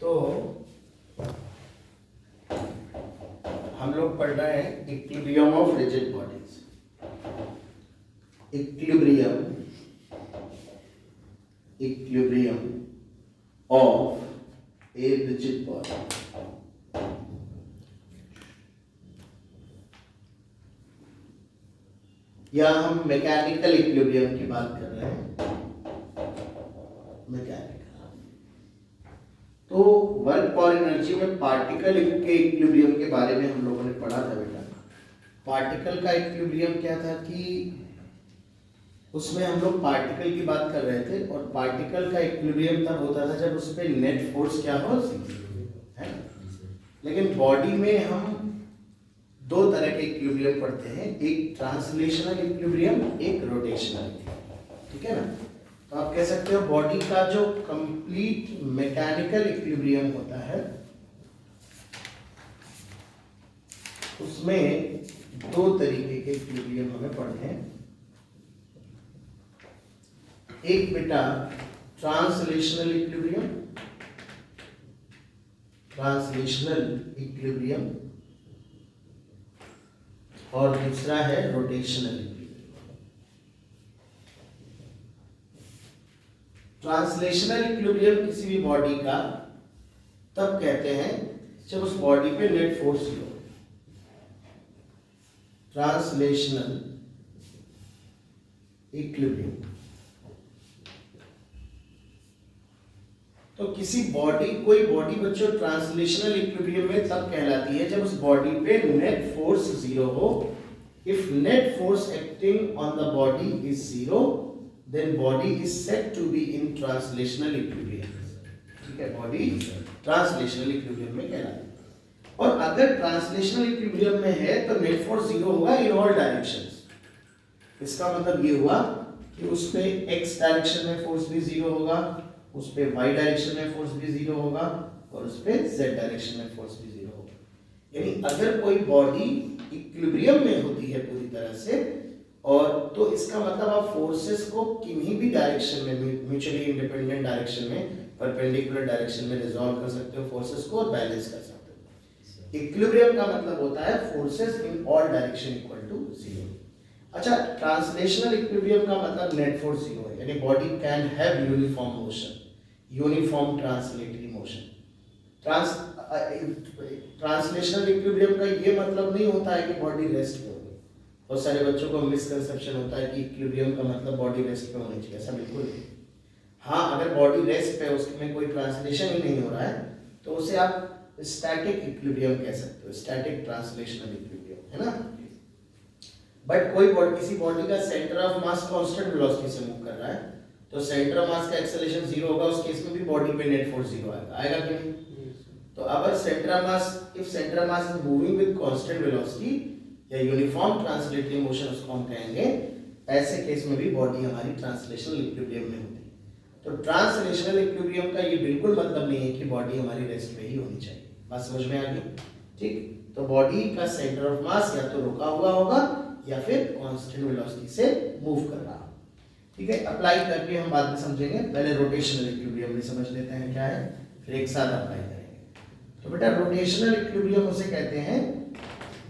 तो हम लोग पढ़ रहे हैं equilibrium of rigid bodies. Equilibrium of a rigid body. या हम मैकेनिकल इक्विलिब्रियम की बात कर रहे हैं। मैकेनिकल तो वर्क और एनर्जी में पार्टिकल के इक्विलिब्रियम के बारे में हम लोगों ने पढ़ा था बेटा। पार्टिकल का इक्विलिब्रियम क्या था कि उसमें हम लोग पार्टिकल की बात कर रहे थे और पार्टिकल का इक्विलिब्रियम तब होता था जब उस पर नेट फोर्स क्या हो है। लेकिन बॉडी में हम दो तरह के इक्विलिब्रियम पढ़ते हैं, एक ट्रांसलेशनल इक्विलिब्रियम, एक रोटेशनल। ठीक है ना। तो आप कह सकते हो बॉडी का जो कंप्लीट मैकेनिकल इक्विलिब्रियम होता है उसमें दो तरीके के इक्विलिब्रियम हमें पढ़ने हैं। एक बेटा ट्रांसलेशनल इक्विलिब्रियम और दूसरा है रोटेशनल इक्विलिब्रियम। ट्रांसलेशनल इक्विलिब्रियम किसी भी बॉडी का तब कहते हैं जब उस बॉडी पे नेट फोर्स हो। ट्रांसलेशनल इक्विलिब्रियम तो किसी बॉडी, कोई बॉडी बच्चों ट्रांसलेशनल इक्विलिब्रियम में तब कहलाती है जब उस बॉडी पे नेट फोर्स जीरो हो। If net force acting on the body is zero then body is said to be in translational equilibrium. ठीक है, बॉडी ट्रांसलेशनल इक्विलिब्रियम में कहलाती है। और अगर ट्रांसलेशनल इक्विलिब्रियम में है तो नेट फोर्स जीरो होगा इन ऑल डायरेक्शंस। इसका मतलब ये हुआ कि उस पे एक्स डायरेक्शन में फोर्स भी जीरो होगा, उस पे y डायरेक्शन में फोर्स भी जीरो होगा और उस पे z डायरेक्शन में फोर्स भी जीरो होगा। यानी अगर कोई बॉडी इक्विलिब्रियम में होती है पूरी तरह से और तो इसका मतलब आप फोर्सेस को किन्हीं भी डायरेक्शन में, म्यूचुअली इंडिपेंडेंट डायरेक्शन में, परपेंडिकुलर डायरेक्शन में रिजॉल्व कर सकते हो फोर्सेस को और बैलेंस कर सकते हो। इक्विलिब्रियम का मतलब होता है forces in all direction equal to zero. अच्छा, ट्रांसलेशनल इक्विलिब्रियम का मतलब नेट फोर्स जीरो है, यानी body can have uniform motion, uniform translatory motion. Translational equilibrium का ये मतलब नहीं होता है कि बॉडी रेस्ट पे होगी। बहुत सारे बच्चों को मिसकंसेप्शन होता है कि इक्विलिब्रियम का मतलब बॉडी रेस्ट पे होनी चाहिए, ऐसा बिल्कुल नहीं। हाँ, अगर बॉडी रेस्ट पे, उसमें कोई ट्रांसलेशन ही नहीं हो रहा है तो उसे आप स्टैटिक इक्विलिब्रियम कह सकते हो, स्टैटिक ट्रांसलेशनल इक्विलिब्रियम, है ना। बट कोई बॉडी, किसी बॉडी का centre of mass constant velocity से मूव कर रहा है तो सेंटर ऑफ मास का एक्सेलरेशन जीरो होगा, उस केस में भी बॉडी पे नेट फोर्स जीरो आएगा कि नहीं। तो अगर centre of mass, if centre of mass is moving with constant velocity या यूनिफॉर्म ट्रांसलेटरी मोशन उसको हम कहेंगे, ऐसे केस में भी बॉडी हमारी ट्रांसलेशनल इक्विलिब्रियम में होती है। तो ट्रांसलेशनल इक्विलिब्रियम का ये बिल्कुल मतलब नहीं है कि बॉडी हमारी रेस्ट पे ही होनी चाहिए। बात समझ में आ गई? ठीक, तो बॉडी का सेंटर ऑफ मास या तो रुका हुआ होगा या फिर कांस्टेंट वेलोसिटी से मूव कर रहा। ठीक है, अप्लाई करके हम बाद में समझेंगे, पहले रोटेशनल इक्विलिब्रियम भी समझ लेते हैं क्या है, फिर एक साथ अप्लाई करेंगे। तो बेटा रोटेशनल इक्विलिब्रियम उसे कहते हैं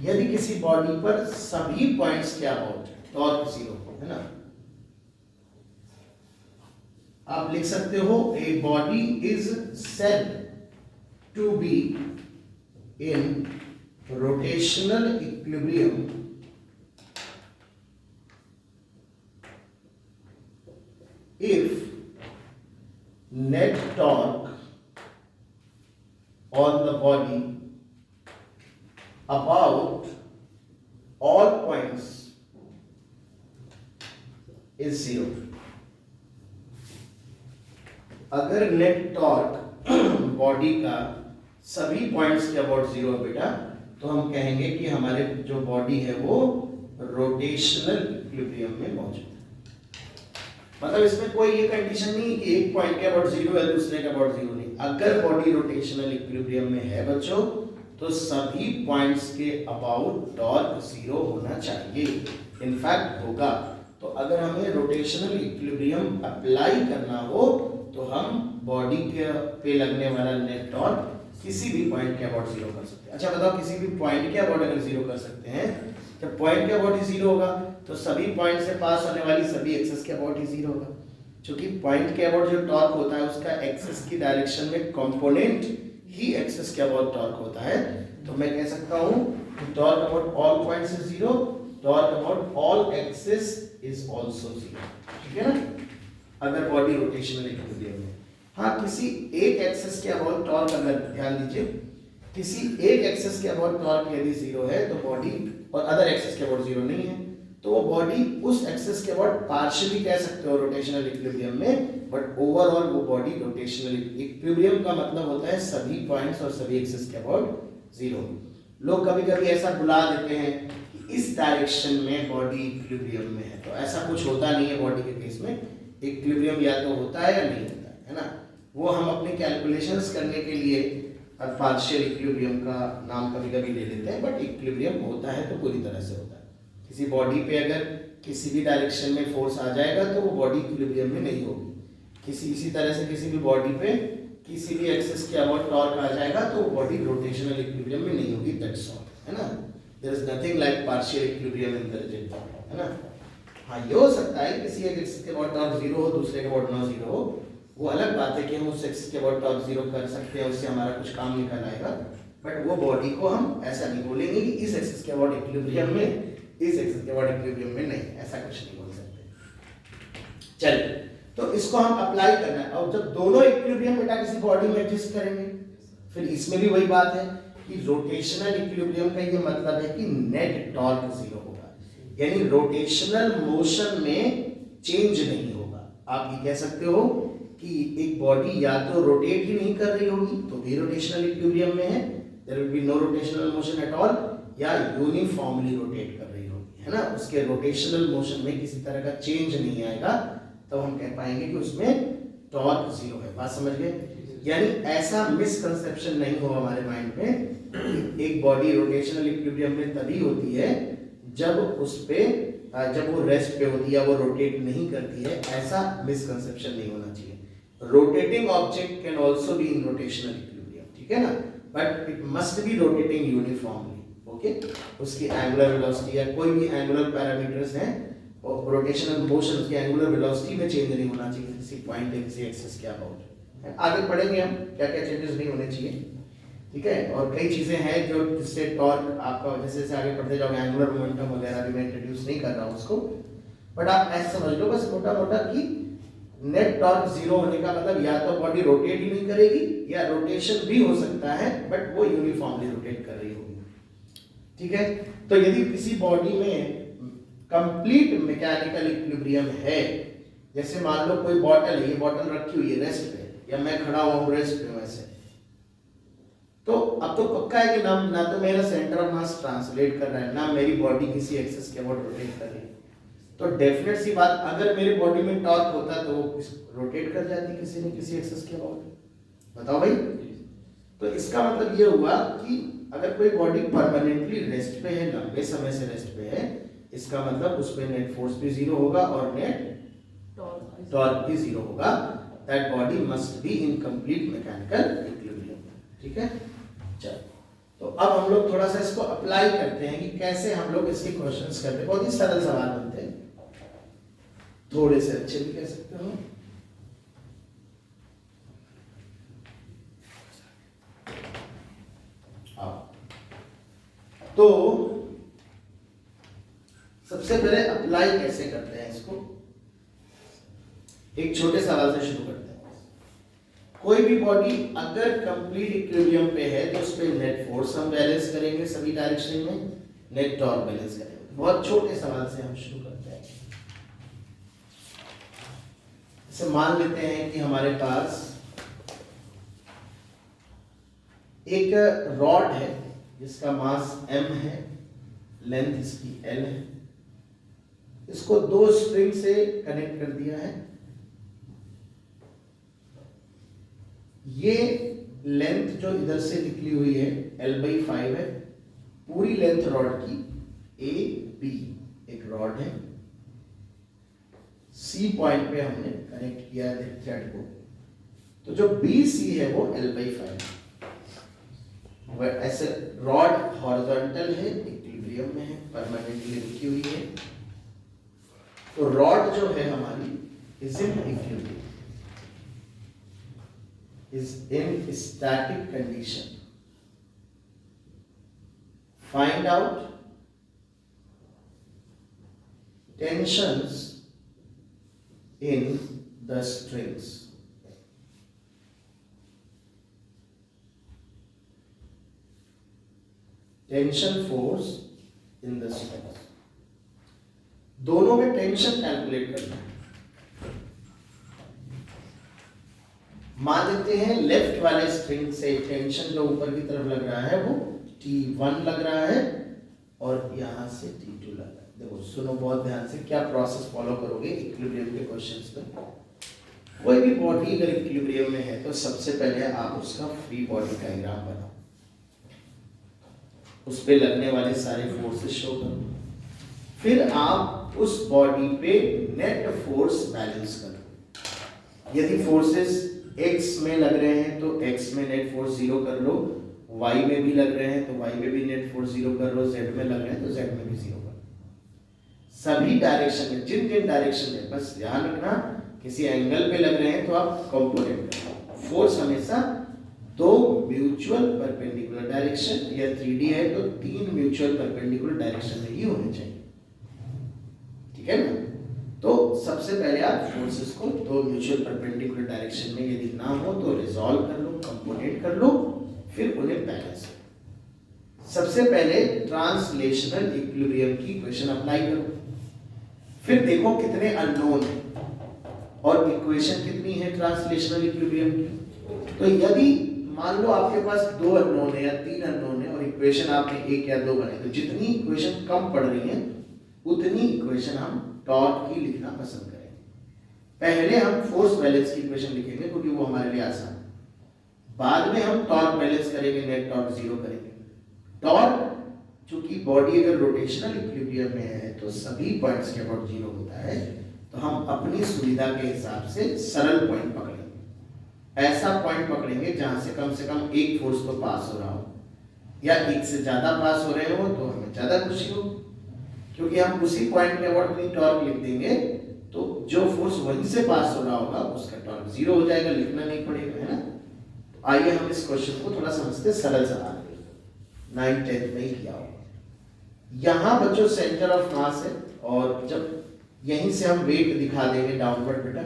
यदि किसी बॉडी पर सभी पॉइंट्स के अबाउट टॉर्क जीरो हो, है ना। आप लिख सकते हो a body is said to be in rotational equilibrium if net torque on the body about all points is zero। अगर नेट टॉर्क बॉडी का सभी पॉइंट्स के अबाउट जीरो बेटा तो हम कहेंगे कि हमारे जो बॉडी है वो रोटेशनल इक्विलिब्रियम में मौजूद है। मतलब इसमें कोई ये कंडीशन नहीं कि एक पॉइंट के अबाउट जीरो है दूसरे के अबाउट जीरो नहीं। अगर बॉडी रोटेशनल इक्विलिब्रियम में है बच्चों तो सभी पॉइंट्स के अबाउट टॉर्क जीरो होना चाहिए, इनफैक्ट होगा। तो अगर हमें रोटेशनल इक्विलिब्रियम अप्लाई करना हो तो हम बॉडी के पे लगने वाला नेट टॉर्क किसी भी पॉइंट के अबाउट जीरो कर सकते हैं। अच्छा बताओ, किसी भी पॉइंट के अबाउट अगर जीरो कर सकते हैं, जब पॉइंट के अबाउट ही जीरो होगा तो सभी पॉइंट से पास होने वाली सभी एक्सेस के अबाउट ही जीरो होगा, क्योंकि पॉइंट के अबाउट जो टॉर्क होता है उसका एक्सेस की डायरेक्शन में कंपोनेंट ही एक्सेस के अबाउट टॉर्क होता है। तो मैं कह सकता हूं कि torque about all points is zero, torque about all axes is also zero, ठीक है ना, अगर बॉडी रोटेशनल इक्विलिब्रियम में। हाँ, किसी एक एक्सेस के अबाउट टॉर्क, अगर ध्यान दीजिए, किसी एक एक्सेस के अबाउट टॉर्क यदि जीरो है तो बॉडी, और अदर एक्सेस के अबाउट जीरो नहीं है, तो वो बॉडी उस एक्सेस के अबाउट पार्शियली कह सकते हो रोटेशनल इक्विलिब्रियम में, बट ओवरऑल वो बॉडी रोटेशनल इक्विलिब्रियम का मतलब होता है सभी पॉइंट्स और सभी एक्सेस के अबाउट जीरो। लोग कभी कभी ऐसा बुला देते हैं कि इस डायरेक्शन में बॉडी इक्विलिब्रियम में है, तो ऐसा कुछ होता नहीं है बॉडी के केस में। इक्विलिब्रियम या तो होता है या नहीं होता है ना, वो हम अपने कैलकुलेशंस करने के लिए पार्शियल इक्विलिब्रियम का नाम कभी कभी ले लेते हैं, बट इक्विलिब्रियम होता है तो पूरी तरह से होता है। किसी बॉडी पे अगर किसी भी डायरेक्शन में फोर्स आ जाएगा तो वो बॉडी इक्विलिब्रियम में नहीं होगी। इसी तरह से किसी भी बॉडी पे किसी भी एक्सेस के अबाउट टॉर्क आ जाएगा तो वो बॉडी रोटेशनल इक्विलिब्रियम में नहीं होगी, दैट्स ऑल, है ना। There is nothing like partial equilibrium in the rigid body, है ना। हाँ, ये हो सकता है किसी एक एक्सेस के अबाउट टॉर्क जीरो हो, दूसरे के अबाउट ना जीरो हो, वो अलग बात है कि हम उस एक्सेस के अबाउट टॉर्क जीरो कर सकते हैं, उससे हमारा कुछ काम निकल आएगा, बट वो बॉडी को हम ऐसा नहीं बोलेंगे कि इस एक्सेस के अबाउट इक्विलिब्रियम में, इस एक्सेस के अबाउट इक्विलिब्रियम में नहीं, ऐसा कुछ नहीं बोल सकते। चलिए, तो इसको हम अप्लाई करना है। और जब दोनों इक्विलिब्रियम बेटा किसी बॉडी में एडजस्ट करेंगे, फिर इसमें भी वही बात है कि रोटेशनल इक्विलिब्रियम का ये मतलब है कि नेट टॉर्क जीरो होगा, यानी रोटेशनल मोशन में चेंज नहीं होगा। आप ये कह सकते हो कि एक बॉडी या तो रोटेट ही नहीं कर रही होगी तो भी रोटेशनल इक्विलिब्रियम में है, there will be no rotational motion at all, या यूनिफॉर्मली रोटेट कर रही होगी, है ना, उसके रोटेशनल मोशन में किसी तरह का चेंज नहीं आएगा, तो हम कह पाएंगे कि उसमें टॉर्क जीरो है। बात समझ गए? यानी ऐसा मिसकंसेप्शन नहीं हो हमारे माइंड में, एक बॉडी रोटेशनल इक्विलिब्रियम में तभी होती है जब उस पे, जब वो रेस्ट पे होती है या वो रोटेट नहीं करती है, ऐसा मिसकंसेप्शन नहीं होना चाहिए। Rotating object can also be in rotational equilibrium, ठीक है ना, but it must be rotating uniformly, okay. उसकी एंगुलर वेलोसिटी या कोई भी एंगुलर पैरामीटर्स हैं, और रोटेशनल मोशन उसकी एंगुलर वेलोसिटी में चेंज नहीं होना चाहिए किसी पॉइंट या किसी एक्सिस के अबाउट। आगे पढ़ेंगे हम क्या क्या चेंजेस नहीं होने चाहिए, ठीक है। और कई चीजें हैं जो जिससे टॉर्क आपका जैसे जैसे आगे पढ़ते जाओगे, एंगुलर मोमेंटम वगैरह भी मैं इंट्रोड्यूस नहीं कर रहा हूँ उसको, बट आप ऐसे समझ लो बस मोटा मोटा कि नेट टॉर्क जीरो होने का मतलब या तो बॉडी रोटेट ही नहीं करेगी या रोटेशन भी हो सकता है बट वो यूनिफॉर्मली रोटेट कर रही होगी, ठीक है। तो यदि किसी बॉडी में कंप्लीट मैकेनिकल इक्विलिब्रियम है, जैसे मान लो कोई बॉटल है, ये बॉटल रखी हुई है रेस्ट पे, या मैं खड़ा हुआ हूँ रेस्ट पे वैसे, तो अब तो पक्का है कि ना तो मेरा सेंटर ऑफ मास ट्रांसलेट कर रहा है, ना मेरी बॉडी किसी एक्सेस के अबाउट रोटेट कर रही है। तो डेफिनेट सी बात, अगर मेरी बॉडी में टॉर्क होता तो वो रोटेट कर जाती किसी न किसी एक्सेस के अबाउट। बताओ भाई। तो इसका मतलब ये हुआ कि अगर कोई बॉडी परमानेंटली रेस्ट पे है, लंबे समय से रेस्ट पे है, इसका मतलब उस पे नेट फोर्स भी जीरो होगा और नेट टॉर्क भी जीरो होगा। That body must be in complete mechanical equilibrium, ठीक है। चलो, तो अब हम लोग थोड़ा सा इसको अप्लाई करते हैं कि कैसे हम लोग इसके क्वेश्चंस करते हैं। बहुत ही सरल सवाल बनते हैं, थोड़े से अच्छे भी कह सकते हो। तो सबसे पहले अप्लाई कैसे करते हैं इसको, एक छोटे सवाल से शुरू करते हैं। कोई भी बॉडी अगर कंप्लीट इक्विलिब्रियम पे है तो उस पे नेट फोर्स हम बैलेंस करेंगे सभी डायरेक्शन में, नेट टॉर्क बैलेंस करेंगे। बहुत छोटे सवाल से हम शुरू करते हैं। जैसे मान लेते हैं कि हमारे पास एक रॉड है जिसका मास m है, लेंथ इसकी l है, इसको दो स्प्रिंग से कनेक्ट कर दिया है। ये लेंथ जो इधर से निकली हुई है l/5 है, पूरी लेंथ रॉड की AB एक रॉड है, C पॉइंट पे हमने कनेक्ट किया है थ्रेड को, तो जो बी सी है वो L/5 है। ऐसे रॉड हॉरिजॉन्टल है, इक्विलिब्रियम में है, परमानेंटली रुकी हुई है। तो रॉड जो है हमारी is in equilibrium, is in static condition. Find out tensions in the strings. Tension force in the strings. दोनों में टेंशन कैलकुलेट करना है। मान लेते हैं लेफ्ट वाले स्ट्रिंग से टेंशन जो ऊपर की तरफ लग रहा है वो T1 लग रहा है और यहां से T2 लग रहा है। देखो सुनो बहुत ध्यान से, क्या प्रोसेस फॉलो करोगे इक्विलिब्रियम के क्वेश्चंस में। कोई भी बॉडी अगर इक्विलिब्रियम में है तो सबसे पहले आप उसका फ्री बॉडी डायग्राम बनाओ, उस पे लगने वाले सारे फोर्सेस शो करो, फिर आप उस बॉडी पे नेट फोर्स बैलेंस करो। यदि फोर्सेस x में लग रहे हैं तो x में नेट फोर्स 0 कर लो, y में भी लग रहे हैं तो y में भी नेट फोर्स 0 कर लो, z में लग रहे हैं तो z में भी 0 कर लो। सभी डायरेक्शन में जिन जिन डायरेक्शन में, बस ध्यान रखना किसी एंगल पे लग रहे हैं तो आप कंपोनेंट करो। फोर्स हमेशा दो म्यूचुअल परपेंडिकुलर डायरेक्शन या 3D है तो 3 म्यूचुअल परपेंडिकुलर डायरेक्शन में ही होने चाहिए, ठीक है ना। तो सबसे पहले आप फोर्सेस को दो म्यूचुअल परपेंडिकुलर डायरेक्शन में यदि ना हो तो रिजॉल्व कर लो, कंपोनेंट कर लो, फिर उन्हें बैलेंस करो। सबसे पहले ट्रांसलेशनल इक्विलिब्रियम की इक्वेशन अप्लाई करो, फिर देखो कितने अननोन है और इक्वेशन कितनी है ट्रांसलेशनल इक्विलिब्रियम की। तो यदि मान लो आपके पास 2 अननोन है या 3 अननोन है और इक्वेशन आपने 1 या 2 बनाई, तो जितनी इक्वेशन कम पड़ रही है उतनी इक्वेशन हम टॉर्क की लिखना पसंद करेंगे। पहले हम फोर्स बैलेंस की इक्वेशन लिखेंगे क्योंकि वो हमारे लिए आसान है, बाद में हम टॉर्क बैलेंस करेंगे, नेट टॉर्क 0 करेंगे। टॉर्क चूंकि बॉडी अगर रोटेशनल इक्विलिब्रियम में है तो सभी पॉइंट्स के अबाउट 0 होता है, तो हम अपनी सुविधा के हिसाब से सरल पॉइंट पकड़ेंगे। ऐसा पॉइंट पकड़ेंगे जहां से कम एक फोर्स तो पास हो रहा हो, या एक से ज्यादा पास हो रहे हो तो हमें ज्यादा खुशी हो, क्योंकि हम उसी पॉइंट के अबाउट अपनी टॉर्क लिख देंगे तो जो फोर्स वहीं से पास हो रहा होगा उसका टॉर्क 0 हो जाएगा, लिखना नहीं पड़ेगा, है ना। तो आइए हम इस क्वेश्चन को थोड़ा समझते, सरल सवाल 9th 10th में ही किया होगा। यहाँ बच्चों सेंटर ऑफ मास है और जब यहीं से हम वेट दिखा देंगे डाउनवर्ड बेटा।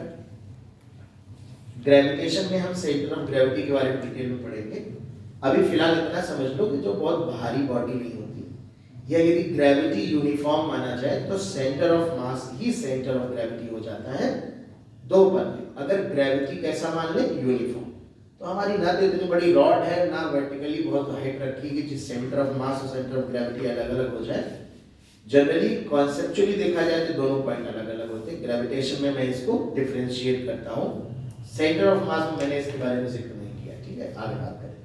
ग्रेविटेशन में हम सेंटर ऑफ ग्रेविटी के बारे में डिटेल में पढ़ेंगे। अभी फिलहाल इतना समझ लो कि जो बहुत भारी बॉडी नहीं होती, या यदि ग्रेविटी यूनिफॉर्म माना जाए तो centre of mass he centre of gravity हो जाता है 2 पर। अगर ग्रेविटी कैसा मान ले, यूनिफॉर्म, तो हमारी ना तो इतनी बड़ी रॉड है ना वर्टिकली बहुत हाइट रखी कि जिस सेंटर ऑफ मास और सेंटर ऑफ ग्रेविटी अलग अलग हो जाए। जनरली कॉन्सेप्चुअली देखा जाए तो दोनों पॉइंट अलग अलग होते हैं। ग्रेविटेशन में मैं इसको डिफरेंशिएट करता हूँ, सेंटर ऑफ मास में मैंने इसके बारे में जिक्र नहीं किया, ठीक है, आगे बात करें।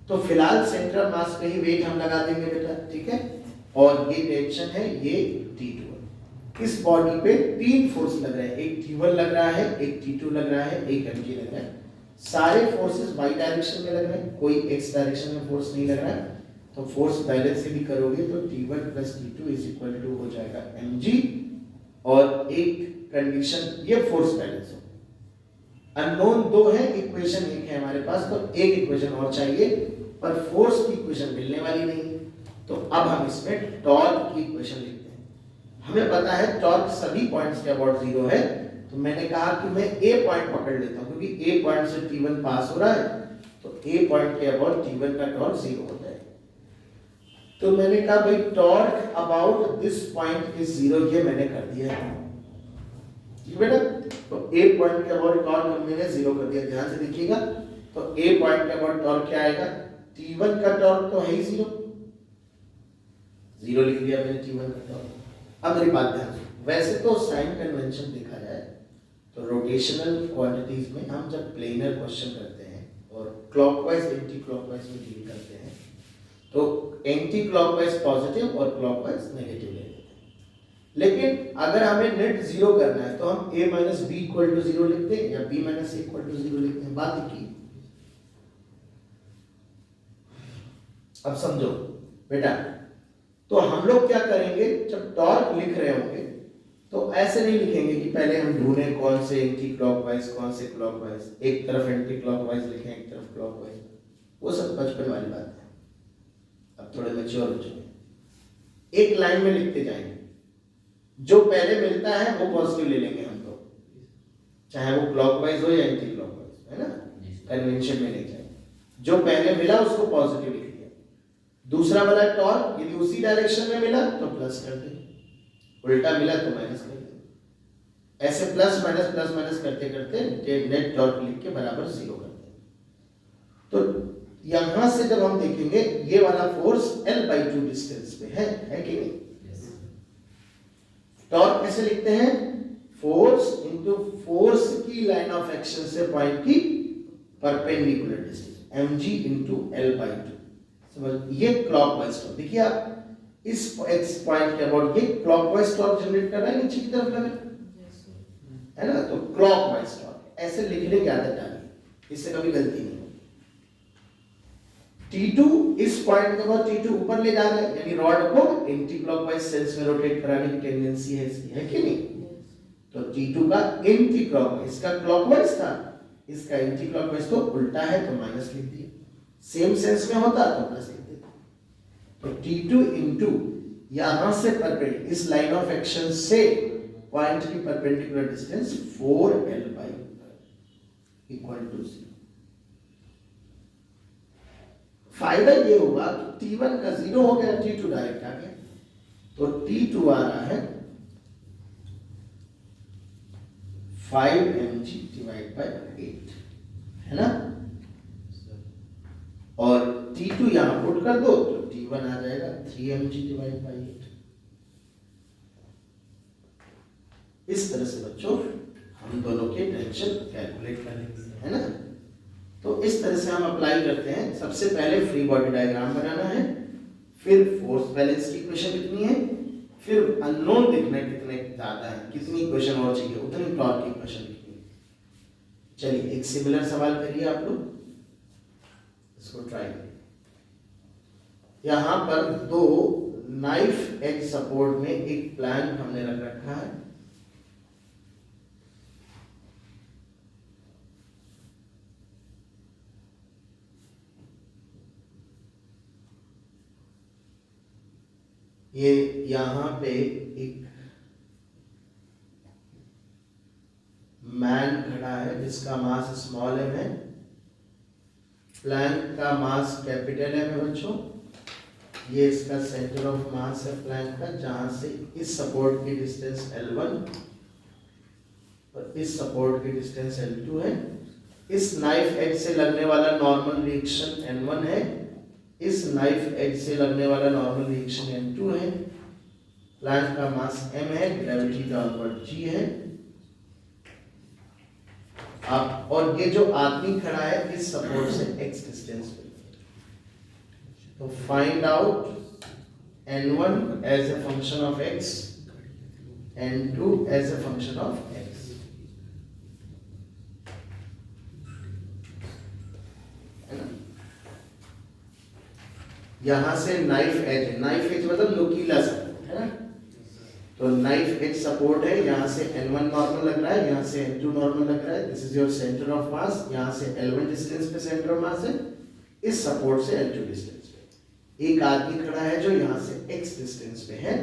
तो फिलहाल सेंटर ऑफ मास पे ही वेट हम लगा देंगे बेटा, ठीक है। और ये टेंशन है, ये T2। इस बॉडी पे 3 फोर्स लग रहे हैं, एक T1 लग रहा है, एक T2 लग रहा है, एक mg लग रहा है। सारे फोर्सेस y डायरेक्शन में लग रहे हैं, कोई x डायरेक्शन में फोर्स नहीं लग रहा है। तो फोर्स बैलेंस से भी करोगे तो T1 + T2 = हो जाएगा mg, और एक कंडीशन ये फोर्स बैलेंस हो। अननोन 2 है, इक्वेशन 1 है हमारे पास, तो एक इक्वेशन और चाहिए, पर फोर्स की इक्वेशन मिलने वाली नहीं। तो अब हम इसमें टॉर्क की इक्वेशन लिखते हैं। हमें पता है टॉर्क सभी पॉइंट्स के अबाउट 0 है, तो मैंने कहा कि मैं ए पॉइंट पकड़ लेता हूं, क्योंकि ए पॉइंट से T1 पास हो रहा है, तो ए पॉइंट के अबाउट T1 का टॉर्क 0 होता है। तो मैंने कहा भाई torque about this point is 0, ये मैंने कर दिया है, ठीक बेटा। तो ए पॉइंट के अबाउट टॉर्क मैंने 0 कर दिया, ध्यान से देखिएगा। तो ए पॉइंट के अबाउट टॉर्क क्या आएगा, T1 का टॉर्क तो है ही 0 लिख दिया मैंने T1 का टॉर्क। अब मेरी बात ध्यान से, वैसे तो साइन कन्वेंशन देखा जाए तो रोटेशनल क्वांटिटीज में हम जब प्लेनर क्वेश्चन करते हैं और क्लॉकवाइज एंटी क्लॉकवाइज में डील करते हैं, तो एंटी क्लॉकवाइज पॉजिटिव और क्लॉकवाइज नेगेटिव ले लेते हैं। लेकिन अगर हमें नेट जीरो करना है तो हम a minus B equal to zero लिखते हैं या b minus A equal to zero लिखते हैं, बात की। अब समझो बेटा, तो हम लोग क्या करेंगे, जब टॉर्क लिख रहे होंगे तो ऐसे नहीं लिखेंगे कि पहले हम ढूंढें कौन से एंटी क्लॉकवाइज कौन से क्लॉकवाइज, एक तरफ एंटी क्लॉकवाइज लिखें एक तरफ क्लॉकवाइज, वो सब बचपन वाली बात है। अब थोड़े मैच्योर हो चुके, एक लाइन में लिखते जाएंगे, जो पहले मिलता है वो पॉजिटिव ले लेंगे हम लोग, चाहे वो क्लॉकवाइज हो या एंटी क्लॉकवाइज, है ना, कन्वेंशन में नहीं जाएंगे, जो पहले मिला उसको पॉजिटिव लिख दिया। दूसरा वाला टॉर्क यदि उसी डायरेक्शन में मिला तो प्लस कर दें, उल्टा मिला तो माइनस कर दें, ऐसे प्लस माइनस करते करते नेट टॉर्क लिख के बराबर जीरो कर दें। तो यहां से जब हम देखेंगे ये वाला फोर्स L/2 डिस्टेंस पे है कि नहीं। टॉर्क कैसे लिखते हैं, फोर्स इनटू फोर्स की लाइन ऑफ एक्शन से पॉइंट की perpendicular distance, mg into L/2। समझ, ये क्लॉकवाइज टॉर्क, देखिए आप इस x पॉइंट के अबाउट ये क्लॉकवाइज टॉर्क जनरेट कर रहा है नीचे की तरफ लगे, है ना, तो क्लॉकवाइज टॉर्क ऐसे लिखने की आदत डालिए, इससे कभी गलती नहीं। T2 इस पॉइंट के बाद T2 ऊपर ले जा रहा है, यानी रॉड को एंटी क्लॉकवाइज सेंस में रोटेट कराने की टेंडेंसी है इसकी, है कि नहीं। तो T2 का एंटी क्लॉकवाइज, इसका क्लॉकवाइज था, इसका एंटी क्लॉकवाइज, तो उल्टा है तो माइनस लिख दिया, सेम सेंस में होता तो प्लस लिख देते। तो T2 इनटू यहां से परपेंडिकुलर इस लाइन ऑफ एक्शन से पॉइंट की perpendicular distance 4L/2 equal to 0। फायदा ये हुआ कि T1 का 0 हो गया, T2 डायरेक्ट आ गया, तो T2 आ रहा है 5mg डिवाइड बाय 8, है ना, और T2 यहां पुट कर दो तो T1 आ जाएगा 3mg डिवाइड बाय 8। इस तरह से बच्चों हम दोनों के डायरेक्शन कैलकुलेट कर लेंगे, है ना। तो इस तरह से हम अप्लाई करते हैं। सबसे पहले फ्री बॉडी डायग्राम बनाना है, फिर फोर्स बैलेंस की इक्वेशन लिखनी है, फिर अननोन देखना कितने ज्यादा है, कितनी इक्वेशन और चाहिए उतनी टॉर्क की इक्वेशन लिखनी है। चलिए एक सिमिलर सवाल करिए आप लोग, इसको ट्राई करिए। यहां पर दो नाइफ एज सपोर्ट में एक प्लैंक हमने रख रखा है, ये यहां पे एक मैन खड़ा है जिसका मास स्मॉल m है, प्लैंक का मास कैपिटल M है बच्चों, ये इसका सेंटर ऑफ मास है प्लैंक का, जहां से इस सपोर्ट की डिस्टेंस L1 और इस सपोर्ट की डिस्टेंस L2 है। इस नाइफ एज से लगने वाला नॉर्मल रिएक्शन N1 है, इस नाइफ एज से लगने वाला नॉर्मल रिएक्शन N2 है, प्लैंक का मास m है, ग्रेविटी डाउनवर्ड g है। आप और ये जो आदमी खड़ा है इस सपोर्ट से x डिस्टेंस पे, तो find out N1 as a function of x, N2 as a function of x। यहां से नाइफ एज, नाइफ एज मतलब नुकीला सपोर्ट, है ना, तो नाइफ एज सपोर्ट है, यहां से N1 नॉर्मल लग रहा है, यहां से N2 नॉर्मल लग रहा है, this is your centre of mass, यहां से L1 डिस्टेंस पे सेंटर ऑफ मास है, इस सपोर्ट से L2 डिस्टेंस पे एक आदमी खड़ा है जो यहां से x डिस्टेंस पे है,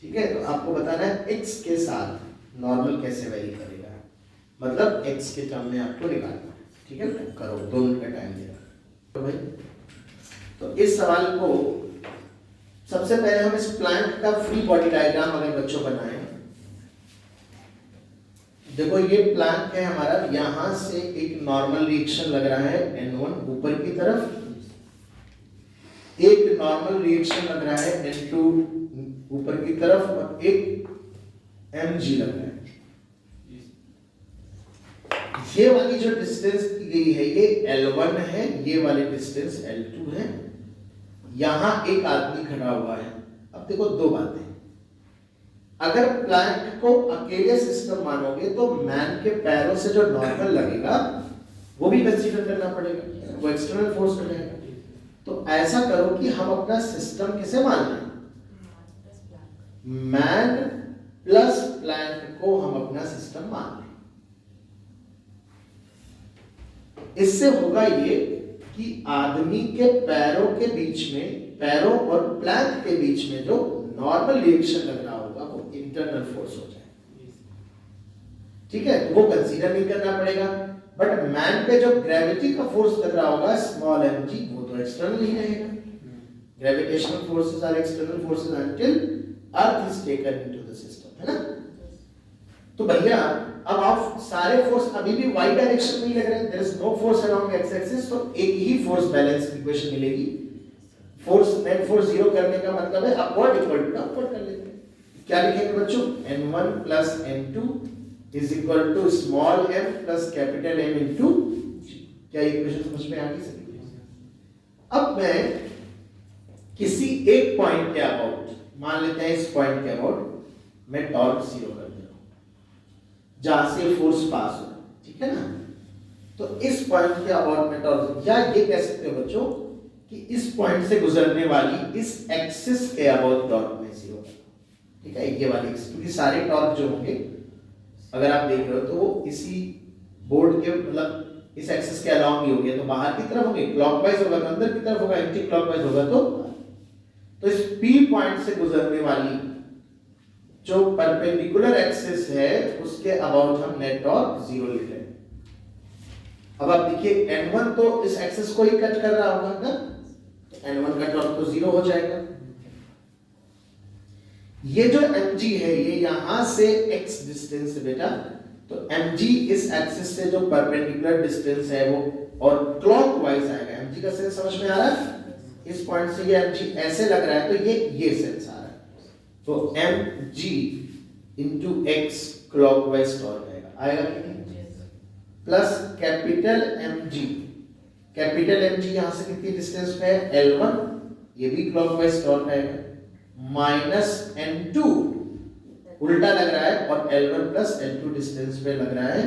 ठीक है। तो आपको बताना है x के साथ नॉर्मल कैसे वेरी करेगा, मतलब x के टर्म में आपको निकालना है, ठीक है। करो, 2 मिनट का टाइम दिया तो भाई। तो इस सवाल को सबसे पहले हम इस प्लैंक का फ्री बॉडी डायग्राम अगर बच्चों बनाएं, देखो ये प्लैंक है हमारा, यहां से एक नॉर्मल रिएक्शन लग रहा है N1 ऊपर की तरफ, एक नॉर्मल रिएक्शन लग रहा है N2 ऊपर की तरफ, और एक mg लग रहा है। ये वाली जो डिस्टेंस दी गई है ये L1 है, ये वाली डिस्टेंस L2 है, यहां एक आदमी खड़ा हुआ है। अब देखो दो बातें, अगर प्लैंक को अकेले सिस्टम मानोगे तो मैन के पैरों से जो नॉर्मल लगेगा वो भी कंसीडर करना पड़ेगा, वो एक्सटर्नल फोर्स हो जाएगा। तो ऐसा करो कि हम अपना सिस्टम किसे मान लें, मैन प्लस प्लैंक को हम अपना सिस्टम मान लें। इससे होगा ये कि आदमी के पैरों के बीच में, पैरों और प्लैंक के बीच में जो नॉर्मल रिएक्शन लग रहा होगा वो इंटरनल फोर्स हो जाए, ठीक है, वो कंसीडर नहीं करना पड़ेगा। बट मैन पे जो ग्रेविटी का फोर्स लग रहा होगा स्मॉल mg, वो तो एक्सटर्नल ही रहेगा। Gravitational forces are external forces until earth is taken into the system, है ना। तो भैया अब आप सारे फोर्स अभी भी y डायरेक्शन में ही लग रहे हैं, there is no force along x axis, तो एक ही फोर्स बैलेंस इक्वेशन मिलेगी। फोर्स नेट फोर्स जीरो करने का मतलब है अपवर्ड इक्वल टू अपवर्ड कर लेते हैं। क्या लिखेंगे बच्चों, n1 plus n2 is equal to small m plus capital M into g। क्या इक्वेशन समझ में आ गई सभी? अब मैं किसी एक पॉइंट के अबाउट, मान लेते हैं इस पॉइंट के अबाउट मैं टॉर्क जीरो कर दे रहा हूं जहां से फोर्स पास हो, ठीक है ना। तो इस पॉइंट के अबाउट में टॉर्क, या ये कह सकते हो बच्चों कि इस पॉइंट से गुजरने वाली इस एक्सिस के अबाउट टॉर्क में जीरो कर, ठीक है, ये वाली एक्सिस, क्योंकि सारे टॉर्क जो होंगे अगर आप देख रहे हो तो वो इसी बोर्ड के मतलब इस एक्सिस के अलाउंग ही होंगे। तो बाहर की तरफ होंगे, क्लॉकवाइज होगा तो अंदर की तरफ होगा, एंटी क्लॉकवाइज होगा तो इस P पॉइंट से गुजरने वाली जो परपेंडिकुलर एक्सिस है उसके अबाउट हम नेट टॉर्क जीरो लिख रहे हैं। अब आप देखिए n1 तो इस एक्सिस को ही कट कर रहा होगा ना, तो n1 का टॉर्क तो जीरो हो जाएगा। ये जो mg है ये यहां से x डिस्टेंस है बेटा, तो mg इस एक्सिस से जो परपेंडिकुलर डिस्टेंस है वो और क्लॉकवाइज आएगा। mg का सेंस समझ में आ रहा है, इस पॉइंट से ये mg ऐसे लग रहा है तो ये सेंस आ रहा है, तो mg into x clockwise torque आएगा कि नहीं, plus capital mg, capital mg यहां से कितनी डिस्टेंस पे है L1, ये भी क्लॉकवाइज टॉर्क आएगा, माइनस n2 उल्टा लग रहा है और L1 प्लस L2 डिस्टेंस पे लग रहा है,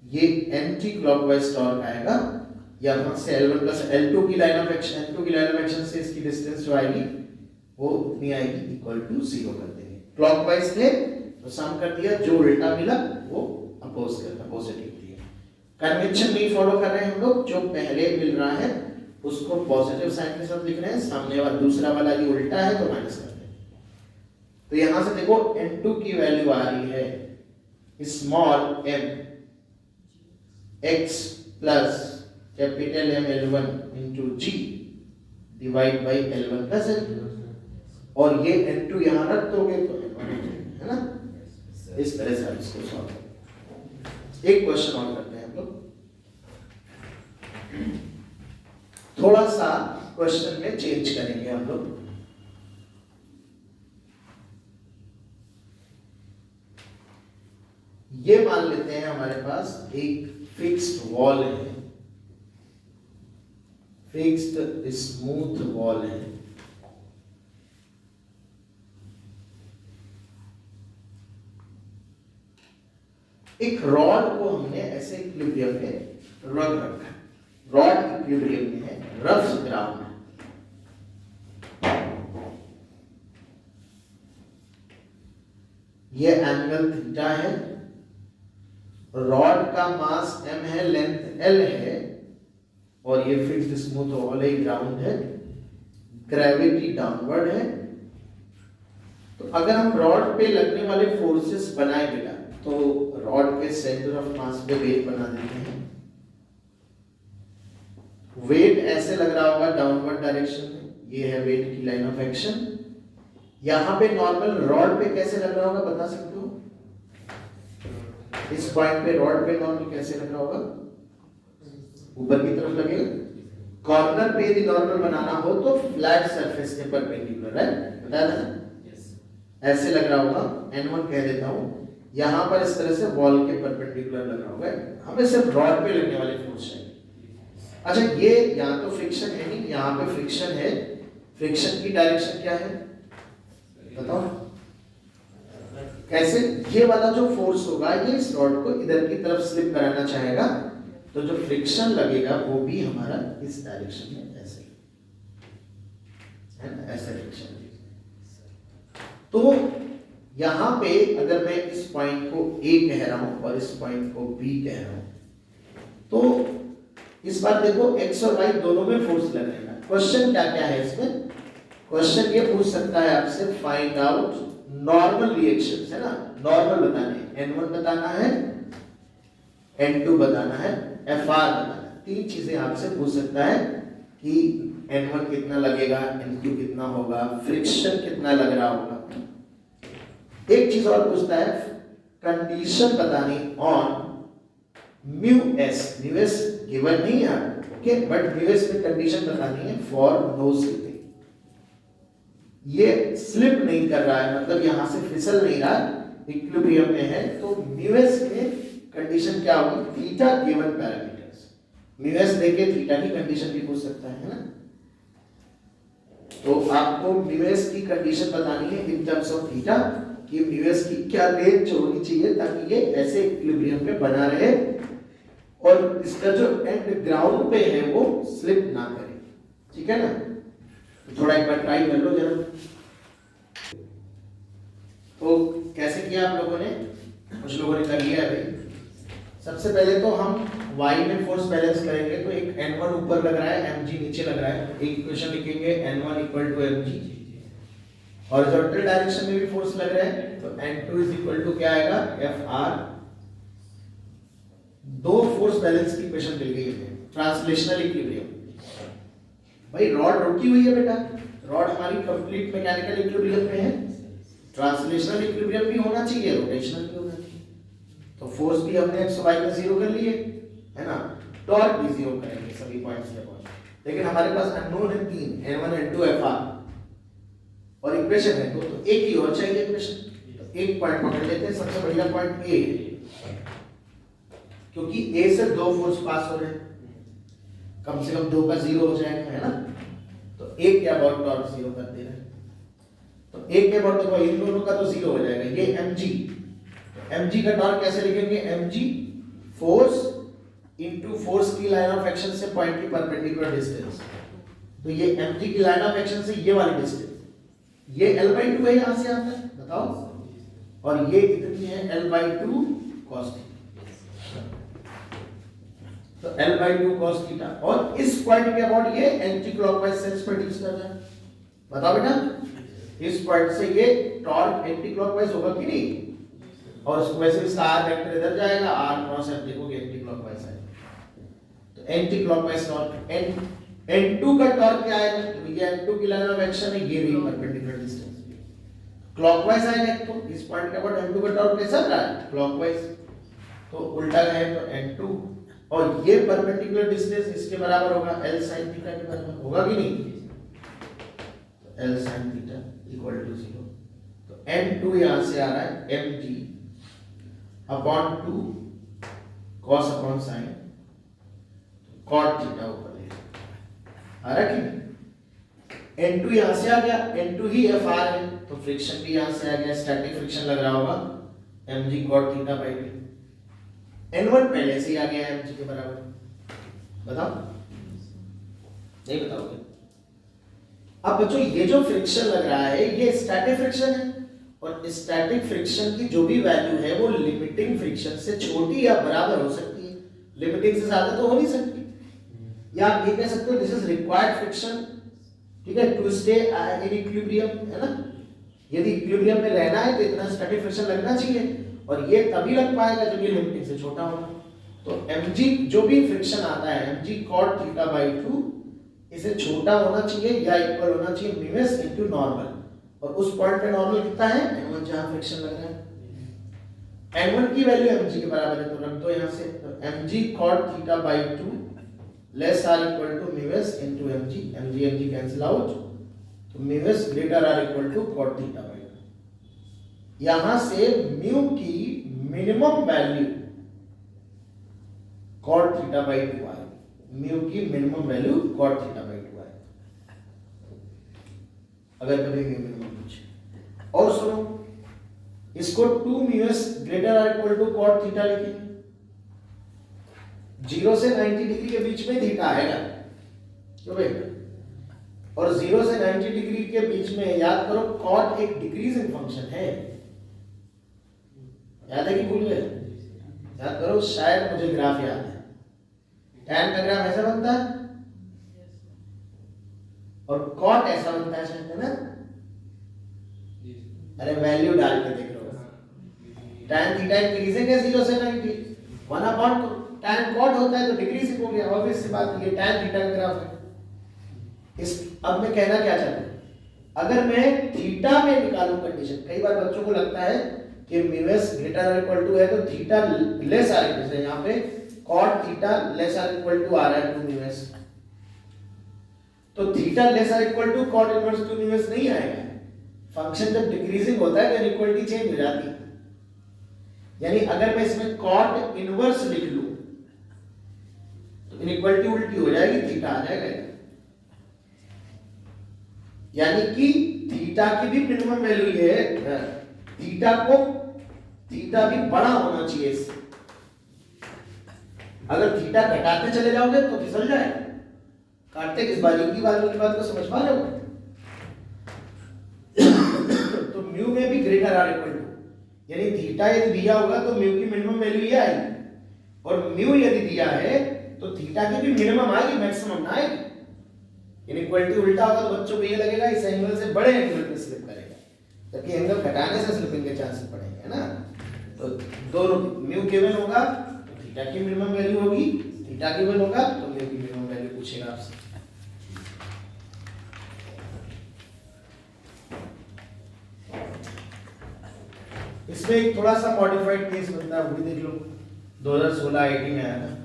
ये एंटी क्लॉकवाइज टॉर्क आएगा। यहां से L1 प्लस L2 की लाइन ऑफ एक्शन, L2 की लाइन ऑफ एक्शन से इसकी डिस्टेंस जो आएगी वो इतनी आएगी, इक्वल टू जीरो कर देंगे। क्लॉकवाइज थे तो सम कर दिया, जो उल्टा मिला वो अपोज करना, पॉजिटिव दिया। कन्वेंशन नहीं फॉलो कर रहे हैं हम लोग, जो पहले मिल रहा है उसको पॉजिटिव साइन के साथ लिख रहे हैं, सामने वाला दूसरा वाला ये उल्टा है तो माइनस कर रहे हैं। तो यहां से देखो n2 की वैल्यू आ रही है small m x plus capital M L1 into G divide by L1 plus L2, और ये n2 यहां रख दोगे तो है ना। इस तरह से आप इसको सॉल्व करें। एक क्वेश्चन और करते हैं हम लोग, थोड़ा सा क्वेश्चन में चेंज करेंगे हम लोग। ये मान लेते हैं हमारे पास एक फिक्स्ड वॉल है, फिक्स्ड स्मूथ वॉल है, एक रॉड को हमने ऐसे इक्विलिब्रियम में रख रखा है, रॉड इक्विलिब्रियम में है, रफ ग्राउंड है। ये एंगल थीटा है, रॉड का मास m है, लेंथ l है, और ये फिक्स्ड स्मूथ वॉल है, ग्राउंड है, ग्रेविटी डाउनवर्ड है। तो अगर हम रॉड पे लगने वाले फोर्सेस बनाए बेटा, तो रॉड के सेंटर ऑफ मास पे वेट बना देते हैं। वेट ऐसे लग रहा होगा डाउनवर्ड डायरेक्शन में, ये है वेट की लाइन ऑफ एक्शन। यहां पे नॉर्मल रॉड पे कैसे लग रहा होगा बता सकते हो? इस पॉइंट पे रॉड पे नॉर्मल कैसे लग रहा होगा? ऊपर की तरफ लगेगा। कॉर्नर पे यदि नॉर्मल बनाना हो तो फ्लैट सरफेस के परपेंडिकुलर है, बताया था ना? ऐसे लग रहा होगा, n1 कह देता हूं। यहां पर इस तरह से वॉल के परपेंडिकुलर लग रहा होगा, हमें सिर्फ रॉड पे लगने वाले फोर्स चाहिए। अच्छा, ये यहां तो फ्रिक्शन है नहीं, यहां पे फ्रिक्शन है। फ्रिक्शन की डायरेक्शन क्या है बताओ? कैसे, ये वाला जो फोर्स होगा ये इस रॉड को इधर की तरफ स्लिप कराना चाहेगा, तो जो फ्रिक्शन लगेगा वो भी हमारा इस डायरेक्शन में ऐसे है ना, ऐसे फ्रिक्शन। तो यहां पे अगर मैं इस पॉइंट को A कह रहा हूं और इस पॉइंट को B कह रहा हूं, तो इस बार देखो x और y दोनों में फोर्स लगेगा। क्वेश्चन क्या क्या है इसमें, क्वेश्चन ये पूछ सकता है आपसे, फाइंड आउट नॉर्मल रिएक्शंस, है ना, नॉर्मल बताने हैं, N1 बताना है, N2 बताना है, FR बताना है। तीन चीजें आपसे पूछ सकता है कि N1 कितना लगेगा, N2 कितना होगा, फ्रिक्शन कितना लग रहा होगा। एक चीज और पूछता है, कंडीशन बतानी ऑन म्यू एस गिवन नहीं है, ओके, बट म्यू एस में कंडीशन बतानी है फॉर नो स्लिपिंग। ये स्लिप नहीं कर रहा है, मतलब यहां से फिसल नहीं रहा, इक्विलिब्रियम में है, तो म्यू एस में कंडीशन क्या होगी, theta given parameters. Mu S देके थीटा की कंडीशन भी पूछ सकता है ना, तो आपको म्यू एस की कंडीशन बतानी है इन टर्म्स ऑफ थीटा, कि म्यू एस की क्या रेंज होनी चाहिए ताकि ये ऐसे इक्विलिब्रियम में बना रहे और इसका जो एंड ग्राउंड पे है वो स्लिप ना करे, ठीक है ना। तो थोड़ा एक बार ट्राई कर लो जरा। तो कैसे किया आप लोगों ने, कुछ लोगों ने कर लिया भाई। सबसे पहले तो हम y में फोर्स बैलेंस करेंगे, तो एक N1 ऊपर लग रहा है, mg नीचे लग रहा है, एक इक्वेशन लिखेंगे N1 equal to mg, horizontal direction में भी फोर्स लग रहा है, तो N2 इज इक्वल टू क्या आएगा, Fr। दो फोर्स बैलेंस की इक्वेशन मिल गई है, ट्रांसलेशनल इक्विलिब्रियम। भाई रॉड रुकी हुई है बेटा, रॉड हमारी कंप्लीट मैकेनिकल इक्विलिब्रियम में है, ट्रांसलेशनल इक्विलिब्रियम भी होना चाहिए, रोटेशनल भी होना चाहिए। तो फोर्स भी हमने x y में जीरो कर लिए, है ना, टॉर्क भी जीरो करेंगे सभी पॉइंट्स के पॉइंट, लेकिन हमारे पास अननोन है तीन, N1 N2 Fr, और इक्वेशन है तो एक ही और चाहिए इक्वेशन, तो एक पॉइंट पकड़ लेते हैं, सबसे बढ़िया पॉइंट A, क्योंकि A से दो फोर्स पास हो रहे हैं, कम से कम दो का जीरो हो जाएगा, है ना, तो एक के अबाउट टॉर्क जीरो कर दे रहे हैं, तो एक के अबाउट देखो इन दोनों का तो जीरो हो जाएगा, ये mg, mg का टॉर्क कैसे लिखेंगे, mg फोर्स इनटू फोर्स की लाइन ऑफ एक्शन से पॉइंट की परपेंडिकुलर डिस्टेंस, तो ये mg की लाइन ऑफ एक्शन से ये वाली डिस्टेंस, ये l/2 है, यहां से यहां तक बताओ, और ये कितनी है, l/2 cos थीटा, तो l/2 cos थीटा, और इस पॉइंट के अबाउट ये एंटी क्लॉकवाइज सेंस प्रोड्यूस कर रहा है, बताओ बेटा, इस पॉइंट से ये टॉर्क एंटी क्लॉकवाइज होगा कि नहीं, और उसको वैसे इसका r वेक्टर इधर जाएगा, r क्रॉस f देखोगे एंटी क्लॉकवाइज आएगा, तो एंटी क्लॉकवाइज टॉर्क n2 का टॉर्क क्या आएगा, तो ये n2 की लाइन ऑफ एक्शन है, ये रही परपेंडिकुलर डिस्टेंस, क्लॉकवाइज आएगा, तो इस पॉइंट के अबाउट n2 का टॉर्क कैसा रहा है, क्लॉकवाइज, तो उल्टा है तो n2, और ये परपेंडिकुलर डिस्टेंस इसके बराबर होगा L sin थीटा के बराबर होगा कि नहीं, तो L sin theta equal to 0, तो n2 यहां से आ रहा है mg upon 2 cos upon sin cot theta ऊपर ले आ रहा कि नहीं, n2 यहां से आ गया, n2 ही Fr है, तो फ्रिक्शन भी यहां से आ गया, स्टैटिक फ्रिक्शन लग रहा होगा mg cot theta by v, N1 पहले से ही आ गया mg के बराबर, बताओ नहीं बताओगे। अब बच्चों ये जो फ्रिक्शन लग रहा है ये स्टैटिक फ्रिक्शन है, और स्टैटिक फ्रिक्शन की जो भी वैल्यू है वो लिमिटिंग फ्रिक्शन से छोटी या बराबर हो सकती है, लिमिटिंग से ज्यादा तो हो नहीं सकती, या आप ये कह सकते हो दिस इज रिक्वायर्ड फ्रिक्शन, ठीक है, टू स्टे इन इक्विलिब्रियम, है ना, यदि इक्विलिब्रियम में रहना है तो इतना स्टैटिक फ्रिक्शन लगना चाहिए, और ये तभी लग पाएगा जब ये लिमिटिंग से छोटा होगा, तो mg जो भी फ्रिक्शन आता है mg cot थीटा बाई 2 इसे छोटा होना चाहिए या इक्वल होना चाहिए म्यू एस इनटू नॉर्मल, और उस पॉइंट पे नॉर्मल कितना है, n1 जहां फ्रिक्शन लग रहा है, n1 की वैल्यू mg के बराबर है, तो रख दो यहां से, तो mg cot theta by 2 less or equal to mu s into mg, mg cancel out, तो mu s greater or equal to cot theta by 2, यहां से म्यू की minimum value cot theta by 2 आए, म्यू की minimum value cot theta by 2 आए, अगर कभी mu minimum पूछे। और सुनो इसको 2 mu s greater or equal to cot theta लिखेंगे। 0 से 90 डिग्री के बीच में थीटा आएगा, क्यों भाई? और 0 से 90 डिग्री के बीच में याद करो कॉट एक डिक्रीजिंग फंक्शन है, याद है कि भूल गए? याद करो, शायद मुझे ग्राफ याद है। टैन का ग्राफ ऐसा बनता है और कॉट ऐसा बनता है शायद, है ना? अरे वैल्यू डाल के देख लो। टैन थीटा इंक्रीजिंग है 0 से 90, 1 अपॉन टैन कॉट होता है तो डिक्रीजिंग हो गया, ऑब्वियस सी बात है। ये टैन थीटा का ग्राफ है। इस अब मैं कहना क्या चाहता हूं, अगर मैं थीटा में निकालूं कंडीशन, कई बार बच्चों को लगता है कि म्यूएस ग्रेटर और इक्वल टू है तो theta less or equal to, यहां पे cot theta less or equal to आ रहा है 2 म्यूएस, तो theta less or equal to cot inverse 2 mu s नहीं आएगा। फंक्शन जब डिक्रीजिंग होता है तो इनइक्वालिटी चेंज हो जाती है। यानी अगर मैं इसमें कॉट इनवर्स लिख लूं तो इनइक्वालिटी उल्टी हो जाएगी, थीटा आ जाएगा। यानी कि थीटा की भी मिनिमम वैल्यू ये है, थीटा भी बड़ा होना चाहिए इससे। अगर थीटा घटाते चले जाओगे तो फिसल जाएगा। काटते किस बात की बात को समझ पा रहे हो? तो म्यू में भी ग्रेटर आर इक्वल टू, यानी थीटा यदि दिया होगा तो म्यू की मिनिमम वैल्यू ये आएगी, और म्यू यदि दिया है तो थीटा की भी मिनिमम आएगी, मैक्सिमम ना आएगी। इनइक्वालिटी उल्टा होगा तो बच्चों को ये लगेगा इस एंगल से बड़े एंगल पे स्लिप करेगा, जबकि एंगल घटाने से स्लिपिंग के चांसेस बढ़ेंगे, है ना? तो दोनों म्यू गिवन होगा तो थीटा की मिनिमम वैल्यू होगी, थीटा गिवन होगा तो म्यू की मिनिमम वैल्यू पूछेगा आपसे। इसमें एक थोड़ा सा मॉडिफाइड केस बनता है, वो भी देख लो, 2016-18 में आया था।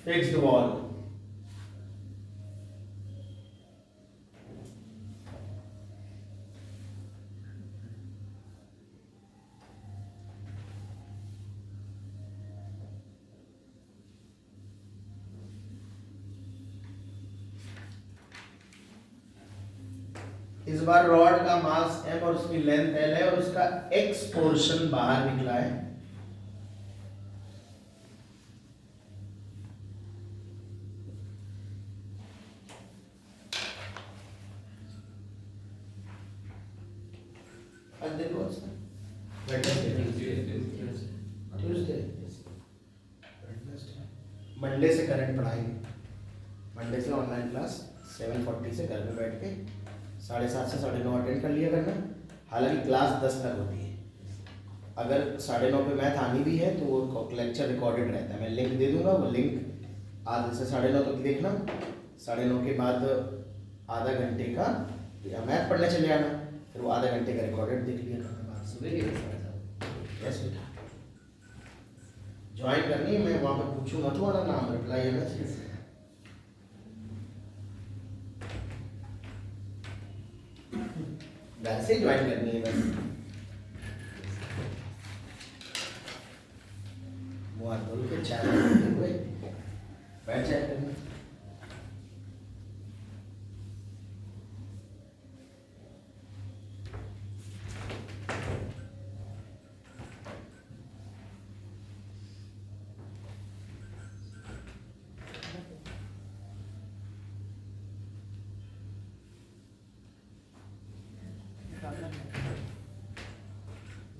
Fixed wall. इस बार रॉड का मास m और उसकी लेंथ l है और उसका x पोर्शन बाहर निकला है। मंडे से करंट पढ़ाएंगे, मंडे से ऑनलाइन क्लास 7:40 से घर में बैठ के 7:30 से 9:30 अटेंड कर लिया करना। हालांकि क्लास 10 तक होती है, अगर 9:30 पे मैथ आनी भी है तो वो लेक्चर रिकॉर्डेड रहता है, मैं लिंक दे दूंगा, वो लिंक आधे से 9:30 तक देखना। 9:30 के बाद आधा घंटे का या मैथ पढ़ने चले जाना, फिर वो आधा घंटे का रिकॉर्डेड देख लिया करना। यस बेटा, ज्वाइन करनी है, मैं वहाँ पर पूछूंगा तुम्हारा नाम, रिप्लाई है मैसेज। घर से ज्वाइन करनी है बस, मुँह हाथ धो के चाय बैठ जाए करना।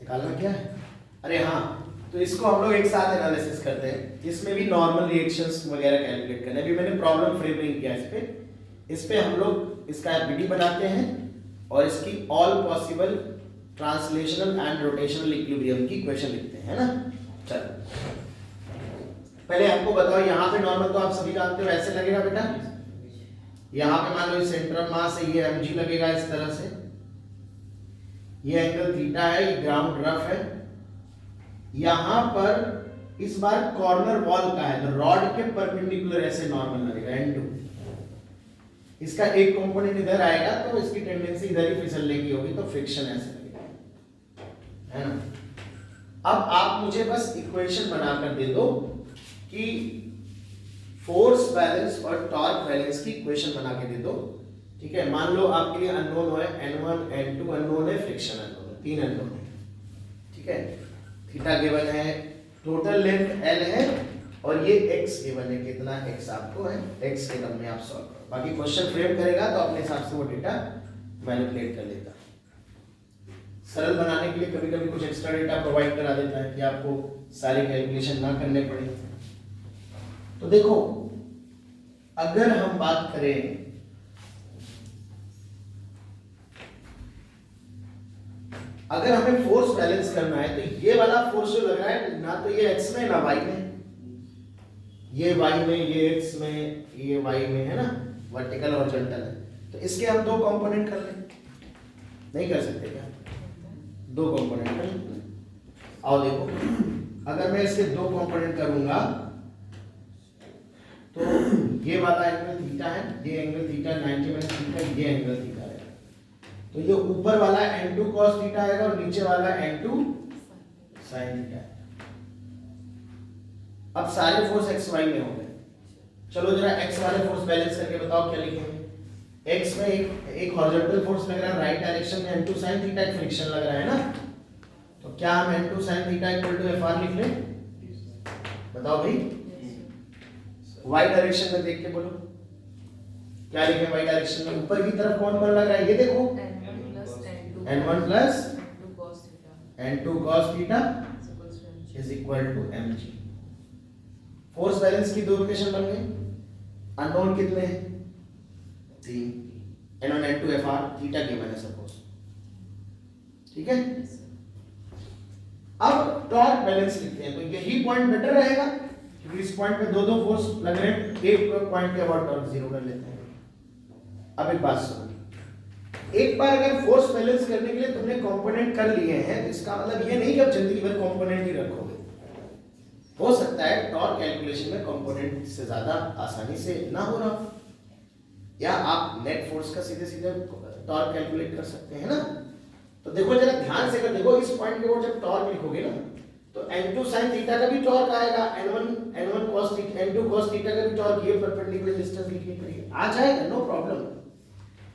निकालना क्या है? अरे हाँ, तो इसको हम लोग एक साथ एनालिसिस करते हैं। इसमें भी नॉर्मल रिएक्शंस वगैरह कैलकुलेट करना है। अभी मैंने प्रॉब्लम फ्रेम नहीं किया इस पे हम लोग इसका एफबीडी बनाते हैं और इसकी all possible translational and rotational equilibrium की इक्वेशन लिखते हैं, है ना? चलो पहले आपको बताओ, यहाँ पे नॉर्मल तो आप सभी जानते हो ऐसे लगेगा बेटा। यहाँ पे मान लो सेंटर ऑफ मास है, ये mg लगेगा इस तरह से, ये एंगल थीटा है, ये ग्राउंड रफ है। यहां पर इस बार कॉर्नर वॉल का है तो रॉड के परपेंडिकुलर ऐसे नॉर्मल लगेगा n2। इसका एक कंपोनेंट इधर आएगा तो इसकी टेंडेंसी इधर ही फिसलने की होगी, तो फ्रिक्शन ऐसे लगेगा। है ना। अब आप मुझे बस इक्वेशन बनाकर दे दो कि फोर्स बैलेंस और टॉर्क बैलेंस की इक्वेशन बना के दे दो, ठीक है। मान लो आपके लिए अननोन है n1 n2 अननोन है, फ्रिक्शन अननोन है, 3 अननोन है, ठीक है। थीटा गिवन है, टोटल लेंथ l है और ये x गिवन है, कितना x आपको है, x के टर्म में आप सॉल्व करो। बाकी क्वेश्चन फ्रेम करेगा तो अपने हिसाब से वो डेटा मैनिपुलेट कर लेगा। सरल बनाने के लिए कभी कभी कुछ एक्स्ट्रा डेटा प्रोवाइड करा देता है कि आपको सारे कैलकुलेशन ना करने पड़े। तो देखो अगर हम बात करें अगर हमें फोर्स बैलेंस करना है तो ये वाला फोर्स जो लग रहा है ना तो ये x में ना y में, ये y में, ये x में, ये y में है ना, वर्टिकल हॉरिजॉन्टल है। तो इसके हम दो कंपोनेंट कर लें, नहीं कर सकते क्या? दो कंपोनेंट कर लें। आओ देखो, अगर मैं इसके दो कंपोनेंट करूंगा तो ये वाला एंगल थीटा है, ये एंगल थीटा 90 माइनस थीटा, ये एंगल थीटा है। तो ये ऊपर वाला n2 cos थीटा आएगा और नीचे वाला n2 sin थीटा है। अब सारे फोर्स x y में हो गए। चलो जरा x वाले फोर्स बैलेंस करके बताओ क्या लिखेंगे। x में एक हॉरिजॉन्टल फोर्स लग रहा है राइट डायरेक्शन में, n2 sin थीटा एक फ्रिक्शन लग रहा है ना। तो क्या हम n2 sin theta equal to Fr लिख लें? बताओ भाई, y डायरेक्शन में देख के बोलो क्या लिखें। y डायरेक्शन में ऊपर की तरफ कौन कौन लग रहा है ये देखो, n1 plus n2 cos theta is equal to mg। Force balance की दो इक्वेशन बन गई। अननोन कितने हैं? 3, n1 n2 Fr, theta given है सपोज, ठीक है। अब टॉर्क बैलेंस लिखते हैं तो यही पॉइंट बेटर रहेगा क्योंकि इस पॉइंट पे दो दो फोर्स लग रहे हैं, एक पॉइंट के अबाउट टॉर्क जीरो कर लेते हैं। अब एक बात सुनो, एक बार अगर फोर्स बैलेंस करने के लिए तुमने कंपोनेंट कर लिए हैं तो इसका मतलब ये नहीं कि अब जिंदगी भर कंपोनेंट ही रखोगे। हो सकता है टॉर्क कैलकुलेशन में कंपोनेंट से ज्यादा आसानी से ना हो रहा, या आप नेट फोर्स का सीधे सीधे टॉर्क कैलकुलेट कर सकते हैं ना। तो देखो जरा ध्यान से कर देखो, इस पॉइंट के ऊपर जब टॉर्क लिखोगे ना तो n2 sin थीटा का भी टॉर्क आएगा, n1 cos theta, n2 cos theta का भी टॉर्क, ये परपेंडिकुलर डिस्टेंस लिखनी पड़ेगी, आ जाएगा, नो प्रॉब्लम।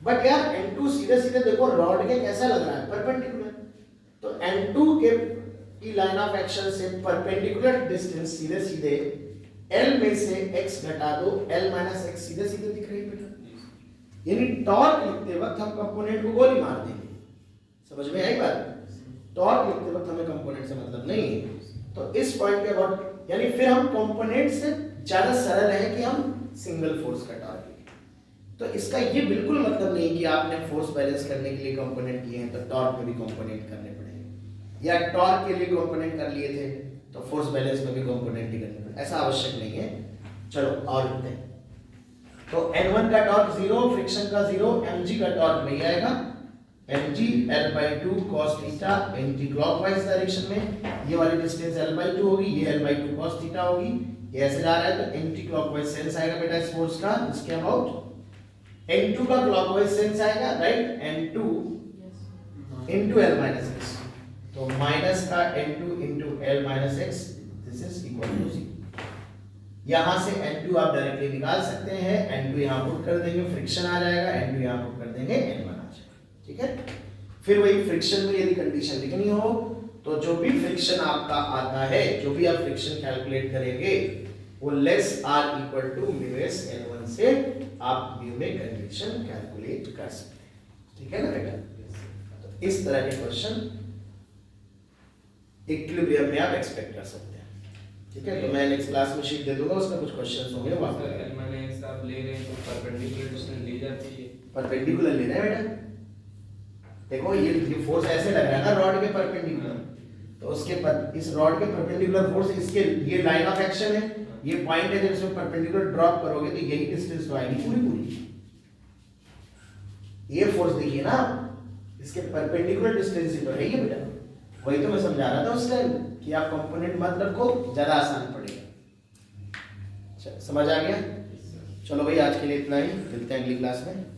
बट यार n2 सीधे सीधे देखो रॉड के कैसा लग रहा है, परपेंडिकुलर। तो n2 के की लाइन ऑफ एक्शन से परपेंडिकुलर डिस्टेंस सीधे सीधे l में से x घटा दो, l माइनस x सीधे सीधे दिख रही है बेटा। यानी टॉर्क लिखते वक्त हम कंपोनेंट को गोली मार देंगे, समझ में आई बात? टॉर्क लिखते वक्त हमें कंपोनेंट से मतलब नहीं है। तो इस पॉइंट के अबाउट यानी फिर हम कंपोनेंट से ज्यादा सरल है कि हम सिंगल फोर्स का टॉर्क लिखें। तो इसका ये बिल्कुल मतलब नहीं कि आपने फोर्स बैलेंस करने के लिए कंपोनेंट किए हैं तो टॉर्क में भी कंपोनेंट करने पड़ेंगे, या टॉर्क के लिए कंपोनेंट कर लिए थे तो फोर्स बैलेंस में भी कंपोनेंट ही करने पड़े, ऐसा आवश्यक नहीं है। चलो और लिखते हैं। तो n1 का टॉर्क 0, फ्रिक्शन का 0, mg का टॉर्क नहीं आएगा, mg l/2 cos theta anti clockwise direction में, ये वाली डिस्टेंस l/2 होगी, ये l/2 cos थीटा होगी, ये ऐसे जा रहा है तो एंटी क्लॉकवाइज सेंस आएगा बेटा इस फोर्स का, इसके अबाउट n2 का क्लॉकवाइज सेंस आएगा, right, n2 into l minus x, तो माइनस का n2 into l minus x, this is equal to 0। यहां से n2 आप डायरेक्टली निकाल सकते हैं, n2 यहां पुट कर देंगे, फ्रिक्शन आ जाएगा, n2 यहां पुट कर देंगे, n1 आ जाएगा, ठीक है। फिर वही फ्रिक्शन में यदि कंडीशन लिखनी हो तो जो भी फ्रिक्शन आपका आता है, जो भी आप फ्रिक्शन कैलकुलेट करेंगे वो less r equal to mu s n1 से आप म्यू में कंडीशन कैलकुलेट कर सकते हैं, ठीक है ना बेटा। तो इस तरह के क्वेश्चन इक्विलिब्रियम में आप एक्सपेक्ट कर सकते हैं, ठीक है। तो मैं नेक्स्ट क्लास में शीट दे दूंगा, उसमें कुछ क्वेश्चंस होंगे वहां पर। मैंने सब ले रहे हैं तो परपेंडिकुलर डिस्टेंस ली जाती है, परपेंडिकुलर लेना है बेटा। देखो ये फोर्स ऐसे लग रहा है ना रॉड के परपेंडिकुलर, तो उसके इस रॉड के परपेंडिकुलर फोर्स, इसके ये लाइन ऑफ एक्शन है, ये पॉइंट है, जब इसमें परपेंडिकुलर ड्रॉप करोगे तो यही डिस्टेंस तो आएगी पूरी पूरी। ये फोर्स देखिए ना, इसके परपेंडिकुलर डिस्टेंस ही तो है ये बेटा। वही तो मैं समझा रहा था उस टाइम कि आप कंपोनेंट मत रखो, ज्यादा आसान पड़ेगा। समझ आ गया? चलो भाई आज के लिए इतना ही, मिलते हैं अगली क्लास में।